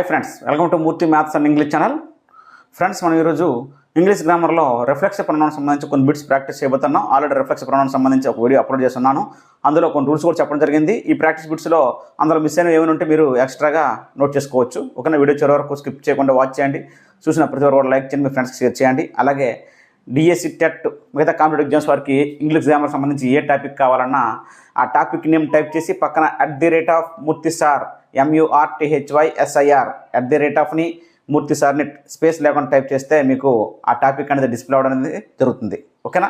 Hi friends, welcome to Murthy maths and English channel. Friends, మనం ఈరోజు English గ్రామర్లో reflexive pronoun సంబంధించి కొన్ని bits practice చేయబోతున్నాం. ఆల్రెడీ రిఫ్లెక్సివ్ ప్రొనౌన్ సంబంధించి ఒక వీడియో అప్లోడ్ చేస్తున్నాను. అందులో కొన్ని రూల్స్ కూడా చెప్పడం జరిగింది. ఈ ప్రాక్టీస్ బిట్స్లో అందులో మిస్ అయినవి ఏమైనా ఉంటే మీరు ఎక్స్ట్రాగా నోట్ చేసుకోవచ్చు. ఓకేనా? వీడియో చివరి వరకు స్కిప్ చేయకుండా వాచ్ చేయండి. చూసిన ప్రతి ఒక్కరు కూడా లైక్ చేయండి, మీ ఫ్రెండ్స్కి షేర్ చేయండి. అలాగే డిఎస్సి టెట్ మిగతా కాంపిటేటివ్ ఎగ్జామ్స్ వారికి ఇంగ్లీష్ గ్రామర్ సంబంధించి ఏ టాపిక్ కావాలన్నా ఆ టాపిక్ నేమ్ టైప్ చేసి పక్కన @మూర్తిసార్ MURTHYSIR @ని మూర్తిసార్ని స్పేస్ లేకుండా టైప్ చేస్తే మీకు ఆ టాపిక్ అనేది డిస్ప్లే అవ్వడం అనేది జరుగుతుంది. ఓకేనా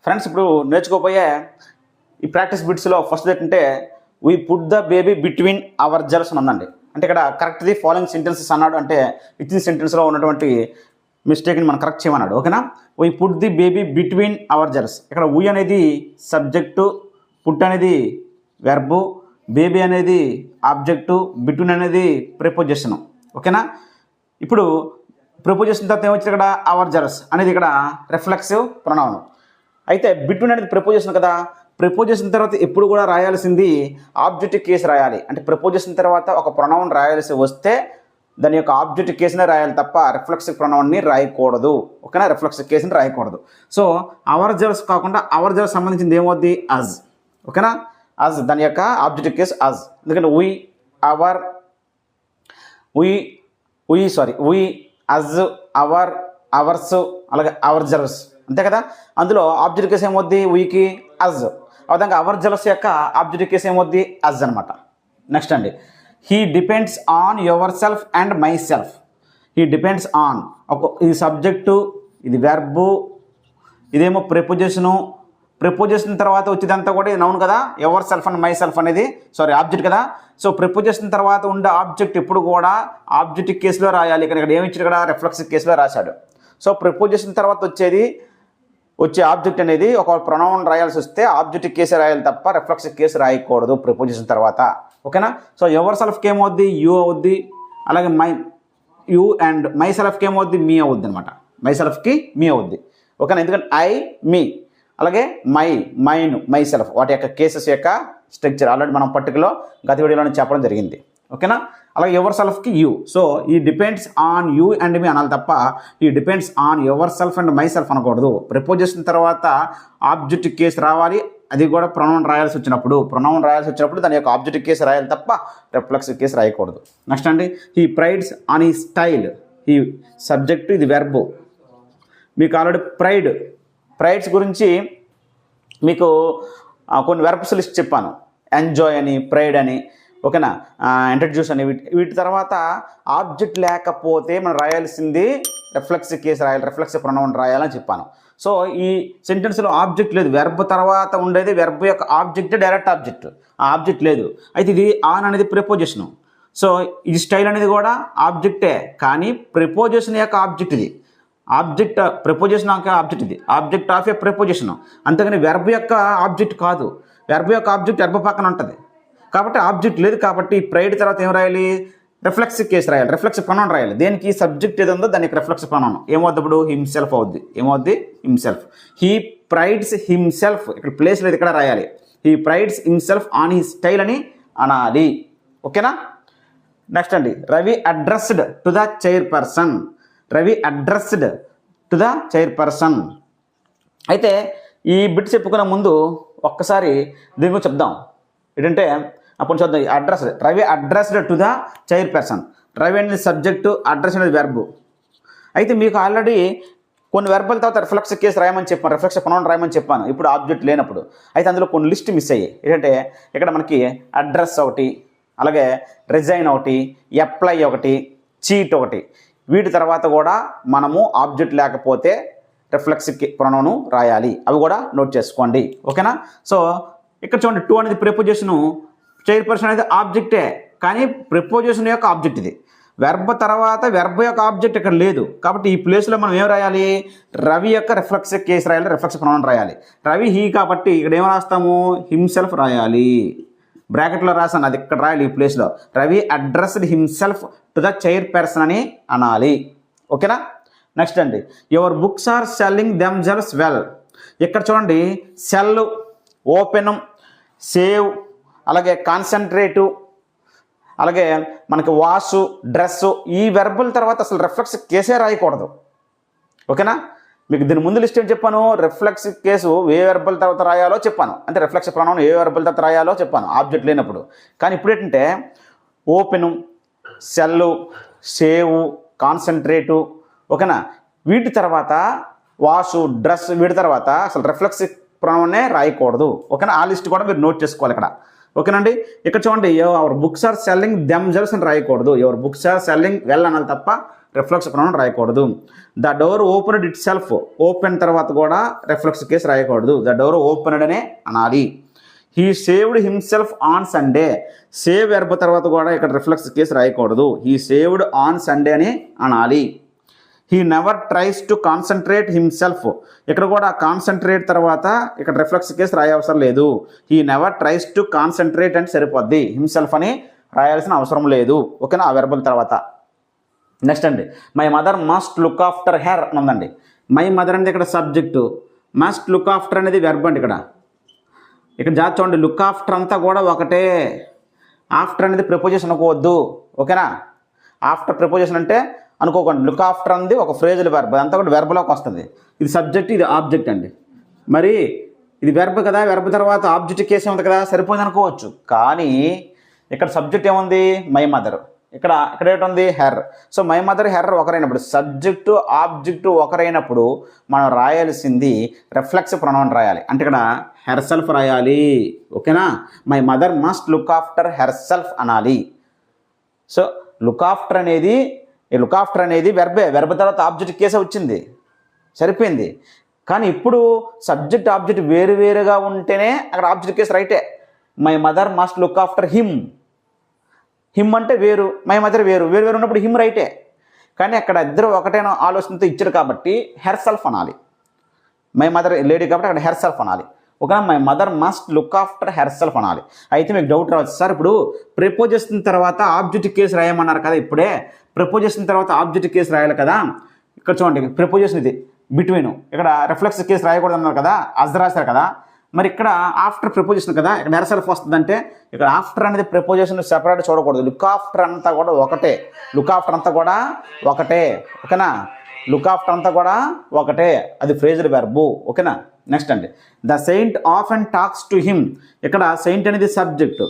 ఫ్రెండ్స్? ఇప్పుడు నేర్చుకోబోయే ఈ ప్రాక్టీస్ బిట్స్లో ఫస్ట్ ఏంటంటే we put the baby between hour gels అని ఉందండి. అంటే ఇక్కడ కరెక్ట్ది ఫాలోయింగ్ సెంటెన్సెస్ అన్నాడు. అంటే ఇచ్చిన సెంటెన్స్లో ఉన్నటువంటి మిస్టేక్ని మనం కరెక్ట్ చేయమన్నాడు. ఓకేనా? We put the baby between hour gels. ఇక్కడ వీ అనేది సబ్జెక్టు, పుట్ అనేది వెర్బు, బేబీ అనేది ఆబ్జెక్టు, బిట్వీన్ అనేది ప్రిపోజిషన్. ఓకేనా? ఇప్పుడు ప్రిపోజిషన్ తర్వాత ఏమొచ్చింది ఇక్కడ అవర్ జెల్స్ అనేది ఇక్కడ రిఫ్లెక్సివ్ ప్రొనౌన్. అయితే బిట్వీన్ అనేది ప్రిపోజిషన్ కదా. ప్రిపోజిషన్ తర్వాత ఎప్పుడు కూడా రాయాల్సింది ఆబ్జెక్టివ్ కేసు రాయాలి. అంటే ప్రిపోజిషన్ తర్వాత ఒక ప్రొనౌన్ రాయాల్సి వస్తే దాని యొక్క ఆబ్జెక్టివ్ కేసునే రాయాలి తప్ప రిఫ్లెక్సివ్ ప్రొనౌన్ని రాయకూడదు. ఓకేనా? రిఫ్లెక్సివ్ కేసుని రాయకూడదు. సో అవర్ జెల్స్ కాకుండా అవర్ జెల్స్ సంబంధించింది ఏమవుద్ది? అజ్. ఓకేనా? అజ్ దాని యొక్క ఆబ్జెక్టివ్ కేసు అజ్. ఎందుకంటే we, our, we, us, our, ours, అలాగే అవర్ జెల్స్ అంతే కదా. అందులో ఆబ్జెక్టివ్ కేసు ఏమవుద్ది? వీకి అజ్. ఆ విధంగా అవర్ జెల్స్ యొక్క ఆబ్జెక్టివ్ కేసు ఏమవుద్ది? అజ్ అనమాట. నెక్స్ట్ అండి, he depends on your self and my self. He depends on, ఇది సబ్జెక్టు, ఇది వెర్బు, ఇదేమో ప్రిపోజిషను. ప్రిపోజిషన్ తర్వాత వచ్చేదంతా కూడా ఇది నౌన్ కదా. Your self and my self అనేది ఆబ్జెక్ట్ కదా. సో ప్రిపోజిషన్ తర్వాత ఉండే ఆబ్జెక్ట్ ఎప్పుడు కూడా ఆబ్జెక్టివ్ కేసులో రాయాలి. ఇక్కడ ఏమి ఇచ్చాడు? ఇక్కడ రిఫ్లెక్సివ్ కేసులో రాశాడు. సో ప్రిపోజిషన్ తర్వాత వచ్చే ఆబ్జెక్ట్ అనేది ఒక ప్రొనౌన్ రాయాల్సి వస్తే ఆబ్జెక్టివ్ కేసు రాయాలి తప్ప రిఫ్లెక్సివ్ కేసు రాయకూడదు ప్రిపోజిషన్ తర్వాత. ఓకేనా? సో యువర్ సెల్ఫ్కి ఏమవుద్ది? యూ అవుద్ది. అలాగే యూ అండ్ మై సెల్ఫ్కి ఏమవుద్ది? మీ అవుద్ది అనమాట. మై సెల్ఫ్కి మీ అవుద్ది. ఓకేనా? ఎందుకంటే ఐ, మీ, అలాగే మైన్, మై సెల్ఫ్ వాటి యొక్క కేసెస్ యొక్క స్ట్రక్చర్ ఆల్రెడీ మనం పర్టికులర్ గత వీడియోలో చెప్పడం జరిగింది. ఓకేనా? అలాగే యువర్ సెల్ఫ్కి యూ. సో ఈ డిపెండ్స్ ఆన్ యూ అండ్ మీ అనాలి తప్ప ఈ depends on your self and my self అనకూడదు. ప్రిపోజిషన్ తర్వాత ఆబ్జెక్టివ్ కేసు రావాలి. అది కూడా ప్రొనౌన్ రాయాల్సి వచ్చినప్పుడు దాని యొక్క ఆబ్జెక్టివ్ కేసు రాయాలి తప్ప రిఫ్లెక్సివ్ కేసు రాయకూడదు. నెక్స్ట్ అండి, హీ ప్రైడ్స్ ఆన్ ఈ స్టైల్. ఈ సబ్జెక్టు, ఇది వెర్బు. మీకు ఆల్రెడీ ప్రైడ్స్ గురించి మీకు కొన్ని వెర్బ్స్ లిస్ట్ చెప్పాను. ఎంజాయ్ అని, ప్రైడ్ అని, ఓకేనా, ఇంట్రడ్యూస్ అని. వీటి తర్వాత ఆబ్జెక్ట్ లేకపోతే మనం రాయాల్సింది రిఫ్లెక్సివ్ కేసు రాయాలి, రిఫ్లెక్సివ్ ప్రొనౌన్ రాయాలని చెప్పాను. సో ఈ సెంటెన్స్లో ఆబ్జెక్ట్ లేదు. వెర్బ్ తర్వాత ఉండేది వెర్బ్ యొక్క ఆబ్జెక్ట్, డైరెక్ట్ ఆబ్జెక్ట్. ఆ ఆబ్జెక్ట్ లేదు. అయితే ఇది ఆన్ అనేది ప్రిపోజిషను. సో ఇది స్టైల్ అనేది కూడా ఆబ్జెక్టే, కానీ ప్రిపోజిషన్ యొక్క ఆబ్జెక్ట్ ఇది. ఆబ్జెక్ట్ ప్రిపోజిషన్ యొక్క ఆబ్జెక్ట్ ఇది. Object of a preposition. అంతేగాని వెర్బ్ యొక్క ఆబ్జెక్ట్ కాదు. వెర్బ్ యొక్క ఆబ్జెక్ట్ వెర్బ్ పక్కన ఉంటుంది కాబట్టి ఆబ్జెక్ట్ లేదు. కాబట్టి ప్రైడ్ తర్వాత ఏం రాయాలి? రిఫ్లెక్సివ్ కేసు రాయాలి, రిఫ్లెక్సివ్ ప్రొనౌన్ రాయాలి. దేనికి? సబ్జెక్ట్ ఏది ఉందో దానికి రిఫ్లెక్సివ్ ప్రొనౌన్ ఏమవుద్దప్పుడు? హిమ్సెల్ఫ్ అవుద్ది. ఏమవుద్ది? హిమ్సెల్ఫ్. He prides himself. ఇక్కడ ప్లేస్ లేదు, ఇక్కడ రాయాలి. He prides himself on he style అని అనాలి. ఓకేనా? నెక్స్ట్ అండి, Ravi addressed to the chairperson. Ravi addressed to the chairperson. అయితే ఈ బిట్ చెప్పుకునే ముందు ఒక్కసారి దీని గురించి చెప్దాం. ఏంటంటే అప్పుడు చూద్దాం. Ravi addressed to the chairperson. Ravi అనేది సబ్జెక్టు, అడ్రస్ అనేది వెర్బు. అయితే మీకు ఆల్రెడీ కొన్ని వెర్బల్ తర్వాత రిఫ్లెక్సివ్ కేసు రాయమని చెప్పాను, రిఫ్లెక్సివ్ ప్రొనౌన్ రాయమని చెప్పాను. ఇప్పుడు ఆబ్జెక్ట్ లేనప్పుడు అయితే అందులో కొన్ని లిస్ట్ మిస్ అయ్యాయి. ఏంటంటే ఇక్కడ మనకి అడ్రస్ ఒకటి, అలాగే రిజైన్ ఒకటి, అప్లై ఒకటి, చీట్ ఒకటి. వీటి తర్వాత కూడా మనము ఆబ్జెక్ట్ లేకపోతే రిఫ్లెక్సివ్ ప్రొనౌన్ రాయాలి. అవి కూడా నోట్ చేసుకోండి. ఓకేనా? సో ఇక్కడ చూడండి, టు అనేది ప్రిపోజిషను, చైర్పర్సన్ అనేది ఆబ్జెక్టే, కానీ ప్రిపోజిషన్ యొక్క ఆబ్జెక్ట్ ఇది. వెర్బ్ తర్వాత వెర్బ్ యొక్క ఆబ్జెక్ట్ ఇక్కడ లేదు. కాబట్టి ఈ ప్లేస్లో మనం ఏం రాయాలి? రవి యొక్క రిఫ్లెక్సివ్ కేసు రాయాలి, రిఫ్లెక్సివ్ ప్రొనౌన్ రాయాలి. రవి హీ కాబట్టి ఇక్కడ ఏం రాస్తాము? హిమ్సెల్ఫ్ రాయాలి. బ్రాకెట్లో రాసాను, అది ఇక్కడ రాయాలి ఈ ప్లేస్లో. Ravi addressed himself to the chairperson అని అనాలి. ఓకేనా? నెక్స్ట్ అండి, your books are selling themselves well. ఇక్కడ చూడండి, సెల్, ఓపెన్, సేవ్, అలాగే కాన్సన్ట్రేటు, అలాగే మనకి వాషు, డ్రెస్సు, ఈ వెర్బుల తర్వాత అసలు రిఫ్లెక్స్ కేసే రాయకూడదు. ఓకేనా? మీకు దీని ముందు లిస్ట్ ఏం చెప్పాను, రిఫ్లెక్స్ కేసు ఏ వెర్బుల తర్వాత రాయాలో చెప్పాను, అంటే రిఫ్లెక్స్ ప్రొనౌన్ ఏ వెర్బుల తర్వాత రాయాలో చెప్పాను ఆబ్జెక్ట్ లేనప్పుడు. కానీ ఇప్పుడు ఏంటంటే ఓపెను, సెల్లు, సేవు, కాన్సన్ట్రేటు, ఓకేనా, వీటి తర్వాత వాషు, డ్రెస్, వీటి తర్వాత అసలు రిఫ్లెక్స్ ప్రొనౌనే రాయకూడదు. ఓకేనా? ఆ లిస్ట్ కూడా మీరు నోట్ చేసుకోవాలి ఇక్కడ. ఓకేనండి? ఇక్కడ చూడండి, your books are selling themselves అని రాయకూడదు. Your books are selling well అనాలి తప్ప రిఫ్లెక్స్ ప్రొనౌన్ రాయకూడదు. The door opened itself, open తర్వాత కూడా రిఫ్లెక్స్ కేసు రాయకూడదు. ద డోర్ ఓపెన్డ్ అనే అనాలి. He saved himself on Sunday, save verb తర్వాత కూడా ఇక్కడ రిఫ్లెక్స్ కేసు రాయకూడదు. హీ సేవ్డ్ ఆన్ సండే అని అనాలి. He never tries to concentrate himself, ఇక్కడ కూడా కాన్సన్ట్రేట్ తర్వాత ఇక్కడ రిఫ్లెక్స్ కేసు రాయవసరం లేదు. He never tries to concentrate అంటే సరిపోద్ది, హిమ్సెల్ఫ్ అని రాయాల్సిన అవసరం లేదు. ఓకేనా? ఆ వెర్బల్ తర్వాత నెక్స్ట్ అండి, my mother must look after her అని ఉందండి. మై మదర్ అనేది ఇక్కడ సబ్జెక్టు, మస్ట్ లుక్ ఆఫ్టర్ అనేది వెర్బ్ అండి. ఇక్కడ జాగ్రత్త చూడండి, లుక్ ఆఫ్టర్ అంతా కూడా ఒకటే. ఆఫ్టర్ అనేది ప్రిపోజిషన్ అనుకోవద్దు. ఓకేనా? ఆఫ్టర్ ప్రిపోజిషన్ అంటే అనుకోకండి. లుక్ ఆఫ్టర్ అనేది ఒక ఫ్రేజుల వెర్బ్, అంతా కూడా వెర్బ్లోకి వస్తుంది. ఇది సబ్జెక్ట్, ఇది ఆబ్జెక్ట్ అండి. మరి ఇది వెర్బ్ కదా, వెర్బ్ తర్వాత ఆబ్జెక్ట్ కేసు ఉంది కదా, సరిపోయింది అనుకోవచ్చు. కానీ ఇక్కడ సబ్జెక్ట్ ఏముంది, మై మదర్, ఇక్కడ ఏంటుంది, her. So my mother, her ఒకరైనప్పుడు, సబ్జెక్టు ఆబ్జెక్టు ఒకరైనప్పుడు మనం రాయాల్సింది రిఫ్లెక్స్ ప్రొనౌన్ రాయాలి. అంటే ఇక్కడ హెర్ సెల్ఫ్ రాయాలి. ఓకేనా? My mother must look after herself అనాలి. సో లుక్ ఆఫ్టర్ అనేది వెర్బే, వెర్బ్ తర్వాత ఆబ్జెక్ట్ కేసే వచ్చింది, సరిపోయింది. కానీ ఇప్పుడు సబ్జెక్ట్ ఆబ్జెక్ట్ వేరువేరుగా ఉంటేనే అక్కడ ఆబ్జెక్ట్ కేసు రైటే. My mother must look after him, him అంటే వేరు, మై మదర్ వేరు, వేరు ఉన్నప్పుడు హిమ్ రైటే. కానీ అక్కడ ఇద్దరు ఒకటైన ఆలోచనతో ఇచ్చారు కాబట్టి హెర్ సెల్ఫ్ అనాలి. మై మదర్ లేడీ కాబట్టి అక్కడ హెర్ సెల్ఫ్ అనాలి. ఓకేనా? My mother must look after herself అనాలి. అయితే మీకు డౌట్ రావచ్చు, సార్ ఇప్పుడు ప్రిపోజిషన్ తర్వాత ఆబ్జెక్ట్ కేసు రాయమన్నారు కదా, ఇప్పుడే ప్రిపోజిషన్ తర్వాత ఆబ్జెక్ట్ కేసు రాయాలి కదా. ఇక్కడ చూడండి, ప్రిపోజిషన్ ఇది బిట్వీన్, ఇక్కడ రిఫ్లెక్స్ కేసు రాయకూడదు అన్నారు కదా, అజ్ రాశారు కదా. మరి ఇక్కడ ఆఫ్టర్ ప్రిపోజిషన్ కదా, ఇక్కడ హెర్ సెల్ఫ్ వస్తుందంటే ఇక్కడ ఆఫ్టర్ అనేది ప్రిపోజిషన్ సెపరేట్ చూడకూడదు. లుక్ ఆఫ్టర్ అంతా కూడా ఒకటే, లుక్ ఆఫ్టర్ అంతా కూడా ఒకటే. ఓకేనా? లుక్ ఆఫ్టర్ అంతా కూడా ఒకటే, అది ఫ్రేజ్డ్ వెర్బు. ఓకేనా? నెక్స్ట్ అండి, ద సెయింట్ ఆఫ్ అండ్ టాక్స్ టు హిమ్, ఇక్కడ సెయింట్ అనేది సబ్జెక్టు,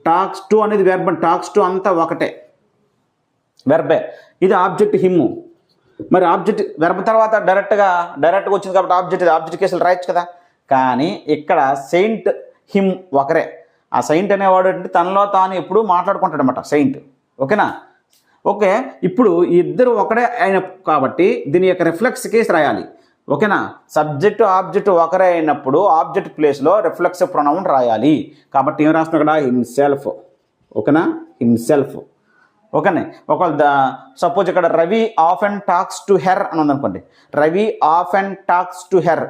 టాక్స్ టు అనేది వెర్బ్, టాక్స్ టు అంతా ఒకటే వెర్బే. ఇది ఆబ్జెక్ట్ హిమ్. మరి ఆబ్జెక్ట్ వెర్బ్ తర్వాత డైరెక్ట్గా వచ్చింది కాబట్టి ఆబ్జెక్ట్ కేసులు రాయొచ్చు కదా. కానీ ఇక్కడ సెయింట్, హిమ్ ఒకరే. ఆ సెయింట్ అనేవాడు అంటే తనలో తాను ఎప్పుడు మాట్లాడుకుంటాడు అనమాట, సెయింట్. ఓకేనా? ఓకే, ఇప్పుడు ఇద్దరు ఒకడే అయిన కాబట్టి దీని యొక్క రిఫ్లెక్స్ కేసు రాయాలి. ఓకేనా? సబ్జెక్టు ఆబ్జెక్ట్ ఒకరే అయినప్పుడు ఆబ్జెక్ట్ ప్లేస్లో రిఫ్లెక్స్ ప్రొనౌన్ రాయాలి. కాబట్టి ఏం రాస్తున్నా ఇక్కడ, హిమ్సెల్ఫ్. ఓకేనా? హిమ్సెల్ఫ్. ఓకేనే? ఒకవేళ సపోజ్ ఇక్కడ రవి ఆఫ్ అండ్ టాక్స్ టు హెర్ అని ఉందనుకోండి, రవి ఆఫ్ అండ్ టాక్స్ టు హెర్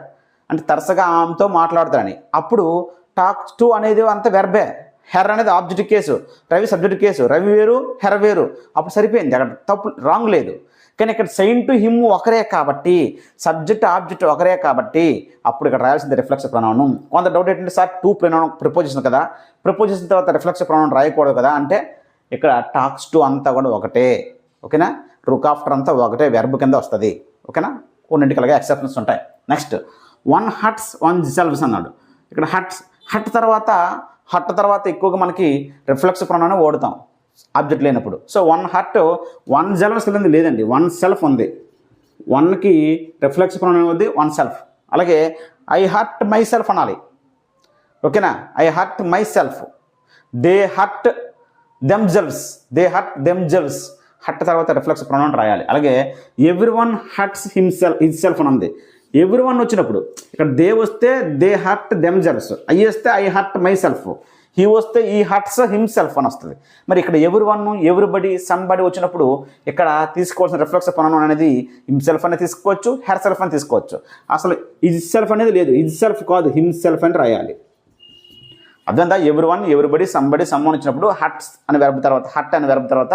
అంటే తరచుగా ఆమెతో మాట్లాడతాడని. అప్పుడు టాక్స్ టు అనేది అంత వెర్బే, హెర్ అనేది object case, Ravi subject case, Ravi వేరు హెర్ వేరు, అప్పుడు సరిపోయింది, అక్కడ తప్పు రాంగ్ లేదు. కానీ ఇక్కడ సెయింట్ టు హిమ్ ఒకరే కాబట్టి, సబ్జెక్ట్ ఆబ్జెక్ట్ ఒకరే కాబట్టి అప్పుడు ఇక్కడ రాయాల్సింది రిఫ్లెక్స్ ప్రొనౌన్. కొంత డౌట్ ఏంటంటే, సార్ టూ ప్రిపోజిషన్ కదా, ప్రిపోజిషన్ తర్వాత రిఫ్లెక్స్ ప్రొనౌన్ రాయకూడదు కదా అంటే, ఇక్కడ టాక్స్ టు అంతా కూడా ఒకటే. ఓకేనా? లుక్ ఆఫ్టర్ అంతా ఒకటే వెర్బ్ కింద వస్తుంది. ఓకేనా? కొన్నింటికి అలాగే ఎక్సెప్షన్స్ ఉంటాయి. Next, one hurts one selves అన్నాడు. ఇక్కడ హట్ తర్వాత ఎక్కువగా మనకి రిఫ్లెక్స్ ప్రొనౌన్ వాడుతాం ఆబ్జెక్ట్ లేనప్పుడు. So one hurt, one selves లేదండి, వన్ సెల్ఫ్ ఉంది. వన్కి రిఫ్లెక్స్ ప్రొనౌన్ ఉంది, వన్ సెల్ఫ్. అలాగే ఐ హర్ట్ మై సెల్ఫ్ అనాలి. ఓకేనా? I hurt myself, they hurt themselves, hurt తర్వాత రిఫ్లెక్స్ ప్రొనౌన్ రాయాలి. అలాగే ఎవ్రీ వన్ హర్ట్స్ హిమ్సెల్ఫ్ అని ఉంది. ఎవ్రీ వన్ వచ్చినప్పుడు ఇక్కడ దే వస్తే దే హర్ట్ దెమ్సెల్వ్స్, ఐ వస్తే I hurt my self, he వస్తే ఈ హర్ట్స్ హిమ్సెల్ఫ్ అని వస్తుంది. మరి ఇక్కడ ఎవ్రీ వన్, ఎవ్రీబడి, సంబడి వచ్చినప్పుడు ఇక్కడ తీసుకోవాల్సిన రిఫ్లెక్స్ ప్రొనౌన్ అనేది హిమ్సెల్ఫ్ అని తీసుకోవచ్చు, హెర్ సెల్ఫ్ అని తీసుకోవచ్చు. అసలు ఇజ్ సెల్ఫ్ అనేది లేదు, ఇజ్ సెల్ఫ్ కాదు, హిమ్సెల్ఫ్ అని రాయాలి. అదంతా every one, everybody, somebody, someone వచ్చినప్పుడు హట్ అనే వెర్బ్ తర్వాత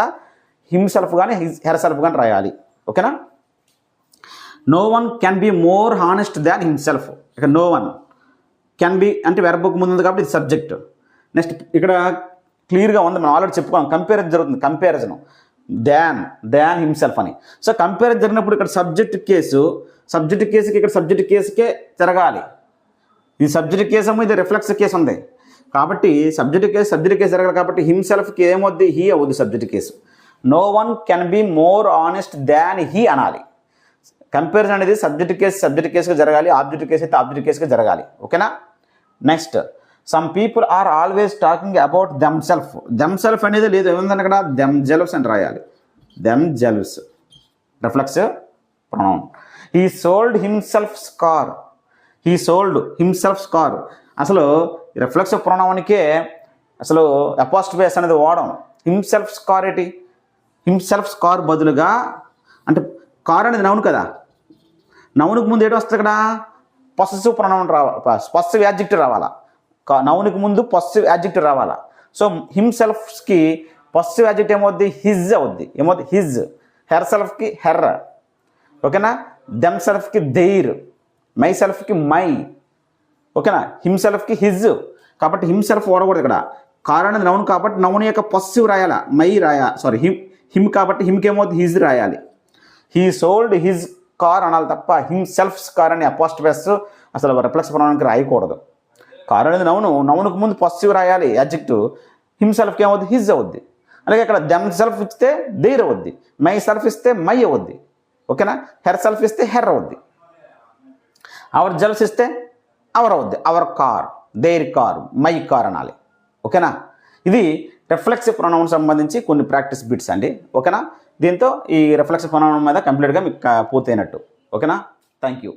హిమ్సెల్ఫ్ కానీ హెర్ సెల్ఫ్ కానీ రాయాలి. ఓకేనా? No one can be more honest than himself. ఇక్కడ నో వన్ కెన్ బి అంటే వెర్బ్కు ముందు ఉంది కాబట్టి ఇది సబ్జెక్ట్. నెక్స్ట్ ఇక్కడ క్లియర్గా ఉంది. మనం ఆల్రెడీ చెప్పుకోవాలి, కంపారిజన్ జరుగుతుంది, కంపారిజన్ దాన్ హిమ్సెల్ఫ్ అని. సో కంపారిజన్ జరిగినప్పుడు ఇక్కడ సబ్జెక్ట్ కేసుకి ఇక్కడ సబ్జెక్ట్ కేసుకే జరగాలి. ఇది సబ్జెక్ట్ కేసు ఏమో, ఇది రిఫ్లెక్స్ కేసు ఉంది కాబట్టి సబ్జెక్ట్ కేసు జరగాలి కాబట్టి హిమ్సెల్ఫ్కి ఏమవుద్ది, హీ అవుద్ది subject case. No one can be more honest than he అనాలి. కంపారిజన్ అనేది సబ్జెక్ట్ కేసుగా జరగాలి, ఆబ్జెక్ట్ కేసు అయితే ఆబ్జెక్ట్ కేసుగా జరగాలి. ఓకేనా. Next, some people are always talking about themselves అనేది లేదు, ఏముందని అక్కడ దెమ్జెల్వ్స్ అని రాయాలి. Themselves reflex pronoun. He sold himself scar. అసలు రిఫ్లెక్స్ ప్రొనౌన్కే అసలు అపాస్ట్రోఫీ ఎస్ అనేది వాడడం. హిమ్సెల్ఫ్ స్కార్ ఏంటి, హిమ్సెల్ఫ్ స్కార్ బదులుగా, అంటే కార్ అనేది నౌన్ కదా, నౌన్కి ముందు ఏంటి వస్తుంది ఇక్కడ, పొసెసివ్ ప్రొనౌన్ రావాలి, పొసెసివ్ యాడ్జెక్టివ్ రావాలా, నౌన్కి ముందు పొసెసివ్ యాడ్జెక్టివ్ రావాలా. సో హిమ్సెల్ఫ్కి పొసెసివ్ యాడ్జెక్టివ్ ఏమవుద్ది, హిజ్ అవుద్ది. ఏమవుద్ది, హిజ్. హెర్ సెల్ఫ్కి హెర్. ఓకేనా. దెమ్ సెల్ఫ్కి దెయిర్, మై సెల్ఫ్కి మై. ఓకేనా. హిమ్సెల్ఫ్కి హిజ్. కాబట్టి హిమ్సెల్ఫ్ వాడకూడదు ఇక్కడ. కార్ అనేది నౌన్ కాబట్టి నౌన్ యొక్క పొసెసివ్ రాయాలా, మై హిమ్ కాబట్టి హిమ్కి ఏమవుతుంది, హిజ్ రాయాలి. హీ సోల్డ్ హిజ్ కార్ అనాలి తప్ప హిమ్సెల్ఫ్స్ కార్ అని అపాస్ట్రోఫీ అసలు రిఫ్లెక్స్ ప్రొనౌన్కి రాయకూడదు. కార్ అనేది నౌన్కి ముందు పొసెసివ్ రాయాలి యాడ్జెక్టివ్. హిమ్సెల్ఫ్కి ఏమవుద్ది, హిజ్ అవుద్ది. అలాగే ఇక్కడ దెమ్ సెల్ఫ్ ఇస్తే దెయిర్ అవుద్ది, మై సెల్ఫ్ ఇస్తే మై అవుద్ది. ఓకేనా. హెర్ సెల్ఫ్ ఇస్తే హెర్ అవుద్ది, అవర్ జెల్స్ ఇస్తే అవర్ అవుద్ది. Our car, their car, my car అనాలి. ఓకేనా. ఇది రిఫ్లెక్సివ్ ప్రొనౌన్ సంబంధించి కొన్ని ప్రాక్టీస్ బిట్స్ అండి. ఓకేనా. దీంతో ఈ రిఫ్లెక్సివ్ ప్రొనౌన్ మీద కంప్లీట్గా మీకు పూర్తయినట్టు. ఓకేనా. Thank you.